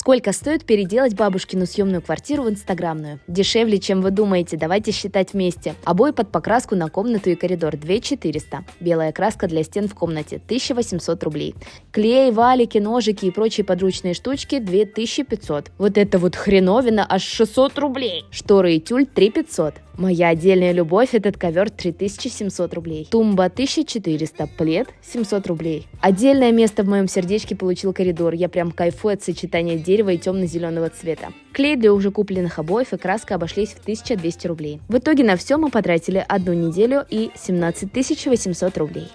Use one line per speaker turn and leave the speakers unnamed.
Сколько стоит переделать бабушкину съемную квартиру в инстаграмную? Дешевле, чем вы думаете, давайте считать вместе. Обои под покраску на комнату и коридор 2400. Белая краска для стен в комнате 1800 рублей. Клей, валики, ножики и прочие подручные штучки 2500. Вот это вот хреновина аж 600 рублей. Шторы и тюль 3500. Моя отдельная любовь, этот ковер 3700 рублей. Тумба 1400, плед 700 рублей. Отдельное место в моем сердечке получил коридор. Я прям кайфую от сочетания дерева и темно-зеленого цвета. Клей для уже купленных обоев и краска обошлись в 1200 рублей. В итоге на все мы потратили 1 неделю и 17 800 рублей.